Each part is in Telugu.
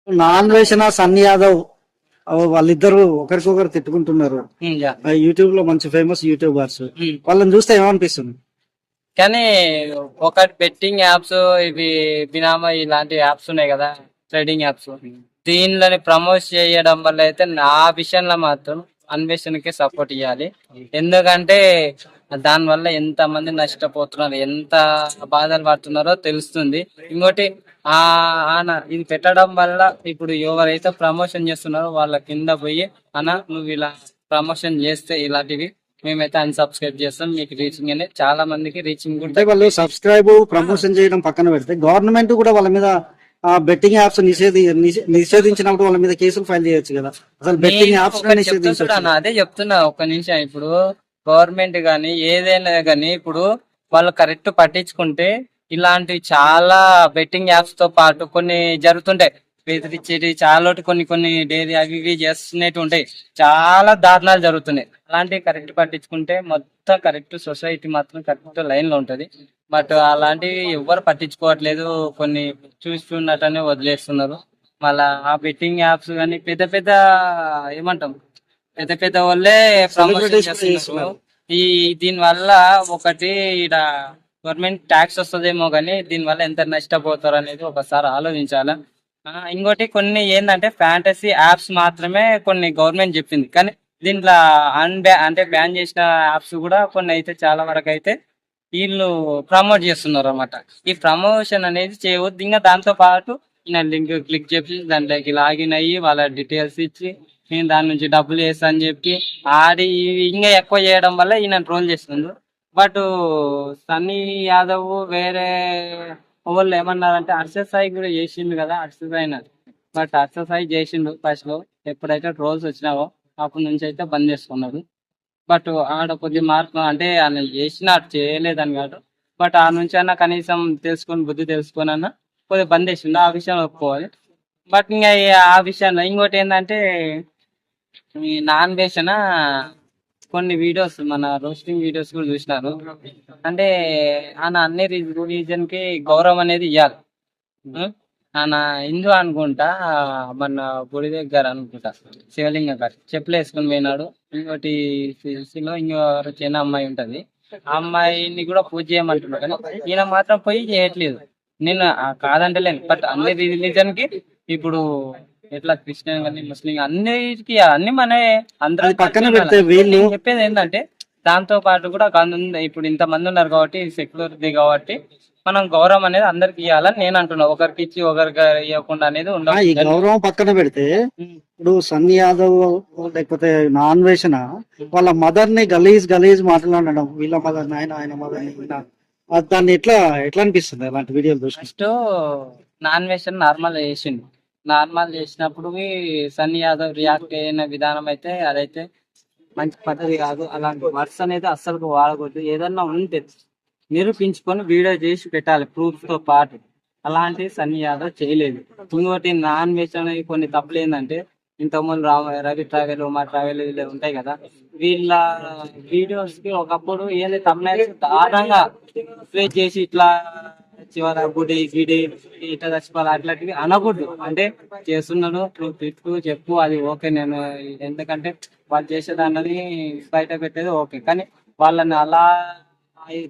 నాన్ వేసిన సన్నీ యాదవ్ వాళ్ళిద్దరు ఒకరికొకరు తిట్టుకుంటున్నారు. యూట్యూబ్ లో మంచి ఫేమస్ యూట్యూబర్స్. వాళ్ళని చూస్తే ఏమనిపిస్తుంది? కానీ ఒకటి బెట్టింగ్ యాప్స్ ఇవి బినామా ఇలాంటి యాప్స్ ఉన్నాయి కదా, ట్రేడింగ్ యాప్స్, దీనిని ప్రమోట్ చేయడం వల్ల అయితే నా విషయంలో మాత్రం అన్వేషణకే సపోర్ట్ ఇవ్వాలి. ఎందుకంటే దానివల్ల ఎంత మంది నష్టపోతున్నారు, ఎంత బాధలు పడుతున్నారో తెలుస్తుంది. ఇంకోటి ఆ ఇది పెట్టడం వల్ల ఇప్పుడు ఎవరైతే ప్రమోషన్ చేస్తున్నారో వాళ్ళ కింద పోయి అన్న నువ్వు ఇలా ప్రమోషన్ చేస్తే ఇలాంటివి మేమైతే అన్సబ్స్క్రైబ్ చేస్తాం, మీకు రీచింగ్ అనేది చాలా మందికి రీచింగ్ అంటే వాళ్ళు సబ్స్క్రైబ్ ప్రమోషన్ చేయడం పక్కన పెడితే గవర్నమెంట్ కూడా వాళ్ళ మీద బెట్టింగ్ యాప్స్ నిషేధించినప్పుడు వాళ్ళ మీద కేసులు ఫైల్ చేయొచ్చు కదా. అసలు బెట్టింగ్ యాప్స్ అదే చెప్తున్నా. ఒక్క నిమిషం. ఇప్పుడు గవర్నమెంట్ గాని ఏదైనా గాని ఇప్పుడు వాళ్ళు కరెక్ట్ పట్టించుకుంటే ఇలాంటి చాలా బెట్టింగ్ యాప్స్ తో పాటు కొన్ని జరుగుతుంటాయి, బెదిరించేది చాలా కొన్ని కొన్ని డైరీ అవి ఇవి చేస్తున్నట్టు ఉంటాయి, చాలా దారుణాలు జరుగుతున్నాయి. అలాంటివి కరెక్ట్ పట్టించుకుంటే మొత్తం కరెక్ట్ సొసైటీ మాత్రం కరెక్ట్ లైన్ లో ఉంటది. బట్ అలాంటివి ఎవరు పట్టించుకోవట్లేదు, కొన్ని చూస్తున్నట్టనే వదిలేస్తున్నారు. మళ్ళా ఆ బెట్టింగ్ యాప్స్ కానీ పెద్ద పెద్ద ఏమంటాం పెద్ద పెద్ద వాళ్ళే ప్రమోషన్ చేస్తున్నారు. ఈ దీని వల్ల ఒకటి ఈడ గవర్నమెంట్ ట్యాక్స్ వస్తుందేమో కానీ దీని వల్ల ఎంత నష్టపోతారు అనేది ఒకసారి ఆలోచించాలా. ఇంకోటి కొన్ని ఏంటంటే ఫ్యాంటసీ యాప్స్ మాత్రమే కొన్ని గవర్నమెంట్ చెప్పింది, కానీ దీంట్లో అంటే బ్యాన్ చేసిన యాప్స్ కూడా కొన్ని అయితే చాలా వరకు అయితే వీళ్ళు ప్రమోట్ చేస్తున్నారు అన్నమాట. ఈ ప్రమోషన్ అనేది చేయవద్దు. ఇంకా దాంతో పాటు ఈయన లింక్ క్లిక్ చేసి దాంట్లోకి లాగిన్ అయ్యి వాళ్ళ డీటెయిల్స్ ఇచ్చి నేను దాని నుంచి డబ్బులు వేస్తా అని చెప్పి ఆడి ఇంకా ఎక్కువ చేయడం వల్ల ఈయన ట్రోల్ చేస్తుంది. బట్ సన్నీ యాదవ్ వేరే వాళ్ళు ఏమన్నారంటే హర్షద్ సాయి కూడా చేసిండు కదా, హర్షద్ సాయి బట్ హర్షద్ సాయి చేసిండు ఫస్ట్ లో, ఎప్పుడైతే ట్రోల్స్ వచ్చినావో అప్పటి నుంచి అయితే బంద్ చేసుకున్నాడు. బట్ ఆడ కొద్ది మార్పు అంటే ఆయన చేసిన చేయలేదని కాదు, బట్ ఆ నుంచి అన్న కనీసం తెలుసుకొని బుద్ధి తెలుసుకొని అన్న కొద్దిగా బంద్ చేసిండు, ఆ విషయం ఒప్పుకోవాలి. బట్ ఇంకా ఆ విషయంలో ఇంకోటి ఏంటంటే ఈ నాన్ వేసిన కొన్ని వీడియోస్ మన రోస్టింగ్ వీడియోస్ కూడా చూసినారు. అంటే ఆయన అన్ని రీజన్ కి గౌరవం అనేది ఇవ్వాలి. ఆయన హిందూ అనుకుంటా, మన గుడి దగ్గర అనుకుంటా శివలింగ గారు చెప్పులు వేసుకుని పోయినాడు. ఇంకోటి ఇంకో చిన్న అమ్మాయి ఉంటది, ఆ అమ్మాయిని కూడా పూజ చేయమంటున్నాడు, కానీ ఈయన మాత్రం పోయి చేయట్లేదు. నేను కాదంటలేను, బట్ అన్ని రిలీజన్ కి ఇప్పుడు ఎట్లా క్రిస్టియన్ కానీ ముస్లిం అన్నిటికీ అన్ని మన అందరూ పక్కన పెడితే వీళ్ళు చెప్పేది ఏంటంటే దాంతో పాటు కూడా ఇప్పుడు ఇంత మంది ఉన్నారు కాబట్టి సెక్యులర్ది కాబట్టి మనం గౌరవం అనేది అందరికి ఇవ్వాలని నేను అంటున్నా. ఒకరికి ఇచ్చి ఒకరికి ఇవ్వకుండా అనేది ఈ గౌరవం పక్కన పెడితే ఇప్పుడు సన్నీ యాదవ్ లేకపోతే నాన్ వేసిన వాళ్ళ మదర్ ని గలీజ్ మాట్లాడడం, వీళ్ళ మదర్ ఆయన మదర్ దాన్ని ఎట్లా అనిపిస్తుంది అలాంటి వీడియోలు చూసి? ఫస్ట్ నాన్ వేషన్ నార్మల్ చేసినప్పుడు సన్నీ యాదవ్ రియాక్ట్ అయిన విధానం అయితే అదైతే మంచి పద్ధతి కాదు. అలాంటి వర్డ్స్ అనేది అస్సలు వాడకూడదు. ఏదన్నా ఉంటే నిరూపించుకొని వీడియో చేసి పెట్టాలి ప్రూఫ్ తో పాటు. అలాంటి సన్నీ యాదవ్ చేయలేదు. ఇంకోటి నాన్ వెజ్ అనేది కొన్ని తప్పులు ఏంటంటే ఇంతకుముందు రవి ట్రావెల్ ఉమా ట్రావెల్ వీళ్ళు ఉంటాయి కదా, వీళ్ళ వీడియోస్ కి ఒకప్పుడు ఏంది తమిళ దారుణంగా ప్లే చేసి ఇట్లా చివర గుడి గిడి ఇట్లా చచ్చిపోవాలి అట్లాంటివి అనకూడదు. అంటే చేస్తున్నాడు నువ్వు తిట్టు చెప్పు, అది ఓకే. నేను ఎందుకంటే వాళ్ళు చేసేదాన్ని బయట పెట్టేది ఓకే, కానీ వాళ్ళని అలా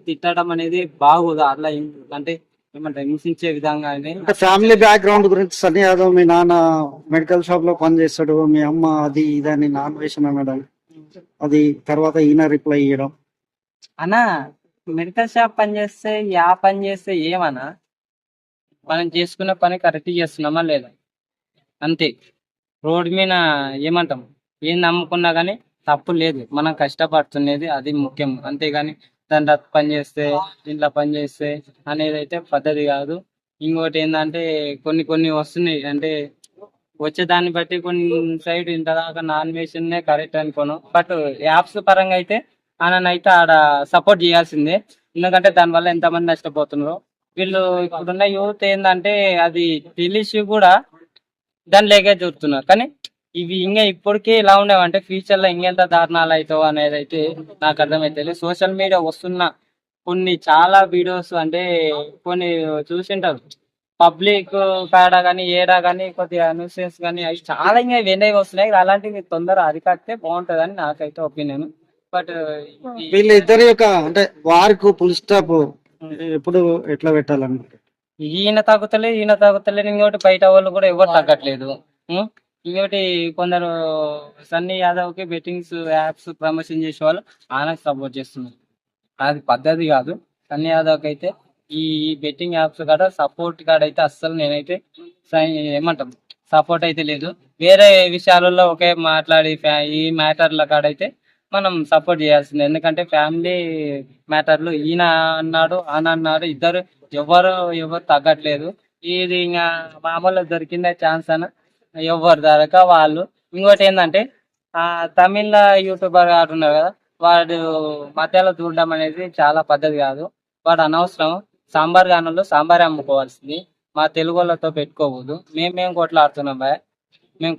తిట్టడం అనేది బాగోదు. అట్లా అంటే ఏమంటారు హింసించే విధంగా. ఫ్యామిలీ బ్యాక్గ్రౌండ్ గురించి సన్నీ యాదవ్ మీ నాన్న మెడికల్ షాప్ లో పని చేస్తాడు, మీ అమ్మ అది ఇదని నాన్ వేషన్ అనడం, అది తర్వాత ఈయన రిప్లై ఇవ్వడం. అన్నా మెడికల్ షాప్ పని చేస్తే పని చేస్తే ఏమన్నా మనం చేసుకున్న పని కరెక్ట్ చేస్తున్నామా లేదా అంతే. రోడ్డు మీద ఏమంటాం ఏం నమ్ముకున్నా కానీ తప్పు లేదు, మనం కష్టపడుతున్నది అది ముఖ్యం. అంతేగాని దాంట్లో పని చేస్తే దీంట్లో పని చేస్తే అనేది అయితే పద్ధతి కాదు. ఇంకోటి ఏంటంటే కొన్ని వస్తున్నాయి, అంటే వచ్చే దాన్ని బట్టి కొన్ని సైడ్ ఇంతదాకా నాన్ వేషన్నే కరెక్ట్ అనుకోను. బట్ యాప్స్ పరంగా అయితే అయితే ఆడ సపోర్ట్ చేయాల్సిందే, ఎందుకంటే దానివల్ల ఎంతమంది నష్టపోతున్నారు. వీళ్ళు ఇప్పుడున్న యూత్ ఏంటంటే అది తెలిసి కూడా దాని లేకే చూస్తున్నారు. కానీ ఇవి ఇంకా ఇప్పటికే ఇలా ఉండేవంటే ఫ్యూచర్ లో ఇంకెంత దారుణాలు అవుతావు అనేది అయితే నాకు అర్థమైతే. సోషల్ మీడియా వస్తున్న కొన్ని చాలా వీడియోస్ అంటే కొన్ని చూసింటారు, పబ్లిక్ కాడ కానీ ఏడా కానీ కొద్దిగా న్యూసెన్స్ కానీ అవి చాలా ఇంకా వినవి వస్తున్నాయి. అలాంటివి తొందర అరికడితే బాగుంటదని నాకైతే ఒపీనియన్. బట్ వీళ్ళిద్దరి యొక్క అంటే వారికి ఫుల్ స్టాప్ ఎప్పుడు ఎట్లా పెట్టాలనుకుంటారు? ఈయన తాగుతలే ఇంకోటి బయట వాళ్ళు కూడా ఎవరు తగ్గట్లేదు. ఉం? ఇంకోటి కొందరు సన్నీ యాదవ్ కి బెట్టింగ్స్ యాప్స్ ప్రమోషన్ చేసే వాళ్ళు ఆయనకు సపోర్ట్ చేస్తున్నారు. అది పద్ధతి కాదు. సన్నీ యాదవ్ కి అయితే ఈ బెట్టింగ్ యాప్స్ కాడ సపోర్ట్ కాడ అయితే అస్సలు నేనైతే ఏమంటాం సపోర్ట్ అయితే లేదు. వేరే విషయాలలో ఒకే మాట్లాడి ఈ మ్యాటర్ల కాడైతే మనం సపోర్ట్ చేయాల్సిందే. ఎందుకంటే ఫ్యామిలీ మ్యాటర్లు ఈయన అన్నాడు ఆయన అన్నాడు ఇద్దరు ఎవరు తగ్గట్లేదు. ఇది ఇంకా మామూలు దొరికిందే ఛాన్స్ అని ఎవరు దొరక వాళ్ళు. ఇంకోటి ఏంటంటే తమిళ యూట్యూబర్ ఉన్నారు కదా, వాడు మధ్యలో చూడడం అనేది చాలా పద్ధతి కాదు. వాడు అనవసరం. సాంబార్ గానంలో సాంబార్ అమ్ముకోవాల్సింది, మా తెలుగు వాళ్ళతో పెట్టుకోవద్దు. మేము కొట్లాడుతున్నాం బాయ్, మేము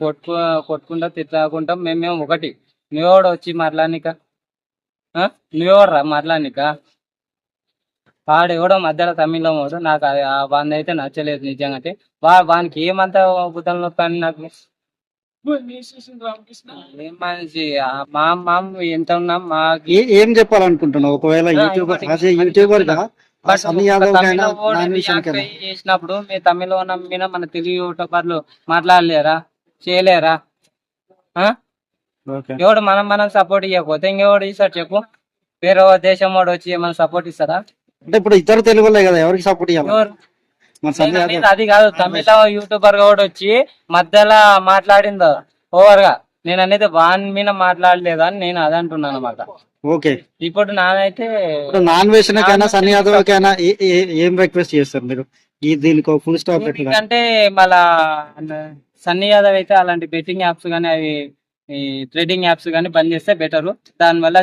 కొట్టుకుంటా తిట్టుకుంటాం. మేము ఒకటి. నువ్వెవడు వచ్చి మాట్లాడనిక? నువ్వెవడరా మాట్లాడనిక? వాడెవడో మధ్యలో తమిళం వాడు. నాకు వాడిని అయితే నచ్చలేదు నిజంగా. అంటే వానికి ఏమంతా బుద్ధం నొప్పి అని నాకు ఏం మనిషి. మా ఎంత ఉన్నాం మా ఏం చెప్పాలనుకుంటున్నావు? ఒకవేళ యూట్యూబర్ గా సన్నీ యాదవ్ చేసినప్పుడు మీ తమిళ మీద మన తెలుగు యూట్యూబర్లు మాట్లాడలేరా, చేయలేరా? ఎవడు మనం సపోర్ట్ ఇవ్వకపోతే ఇంకెవడు ఇస్తాడు చెప్పు? వేరే దేశం వాడు వచ్చి ఏమైనా సపోర్ట్ ఇస్తారా? అంటే ఇప్పుడు ఇద్దరు తెలుగు కదా, ఎవరికి సపోర్ట్ ఇవ్వాలి? అది కాదు, తమిళ యూట్యూబర్ కూడా వచ్చి మధ్యలో మాట్లాడిందో ఓవర్ గా. నేను అనేది వాని మీద మాట్లాడలేదా అని నేను అది అంటున్నాను అనమాట. ఓకే, ఇప్పుడు నానైతే నాన్ వేషన్ కైనా సన్నీ యాదవ్ కైనా ఏం రిక్వెస్ట్ చేస్తారు మీరు దీనికి ఫుల్ స్టాప్? అంటే మళ్ళా సన్నీ యాదవ్ అయితే అలాంటి బెట్టింగ్ యాప్స్ కానీ అవి ఈ ట్రేడింగ్ యాప్స్ కానీ బంద్ చేస్తే బెటరు. దానివల్ల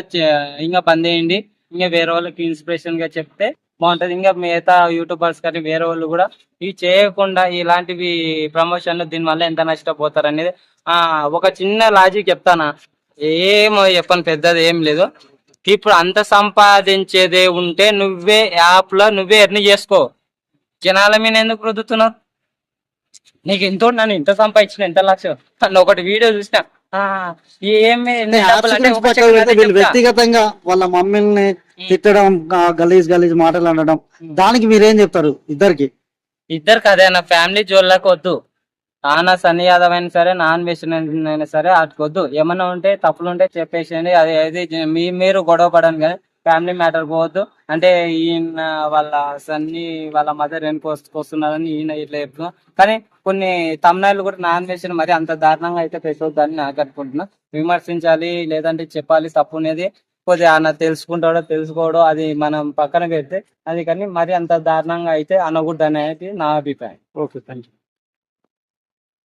ఇంకా బంద్ చేయండి. ఇంకా వేరే వాళ్ళకి ఇన్స్పిరేషన్ గా చెప్తే బాగుంటది. ఇంకా మిగతా యూట్యూబర్స్ కానీ వేరే వాళ్ళు కూడా ఇవి చేయకుండా ఇలాంటివి ప్రమోషన్లు దీనివల్ల ఎంత నష్టపోతారు అనేది ఒక చిన్న లాజిక్ చెప్తానా. ఏమో చెప్పను, పెద్దది ఏం లేదు. ఇప్పుడు అంత సంపాదించేదే ఉంటే నువ్వే యాప్ లో నువ్వే ఎర్న్ చేసుకో. జనాల మీద ఎందుకు రుద్దుతున్నావు? నీకు ఎంతో నన్ను ఇంత సంపాదించిన ఎంత లక్ష ఒకటి వీడియో చూసిన వ్యక్తిగతంగా వాళ్ళ మమ్మల్ని తిట్టడం, గలీజ్ మాటలు అనడం, దానికి మీరేం చెప్తారు? ఇద్దరికి అదే నా ఫ్యామిలీ జోళ్ళకి వద్దు. సన్నీ యాదవ్ అయినా సరే, నాన్ వెజ్ అయినా సరే అటుకొద్దు. ఏమన్నా ఉంటే తప్పులు ఉంటే చెప్పేసేయండి. అది మీరు గొడవ పడను కానీ ఫ్యామిలీ మ్యాటర్ పోవద్దు. అంటే ఈయన వాళ్ళ సన్నీ వాళ్ళ మదర్ వస్తున్నారని ఈయన ఇట్లా చెప్తున్నాం. కానీ కొన్ని తమిళనాడులు కూడా నాన్ వెజ్ మరి అంత దారుణంగా అయితే పెట్టవద్దని నాకు అనుకుంటున్నా. విమర్శించాలి, లేదంటే చెప్పాలి. తప్పు అనేది కొద్దిగా ఆయన తెలుసుకోవడో అది మనం పక్కన పెడితే అది, కానీ మరి అంత దారుణంగా అయితే అనకూడదు అనేది నా అభిప్రాయం. Okay, thank you.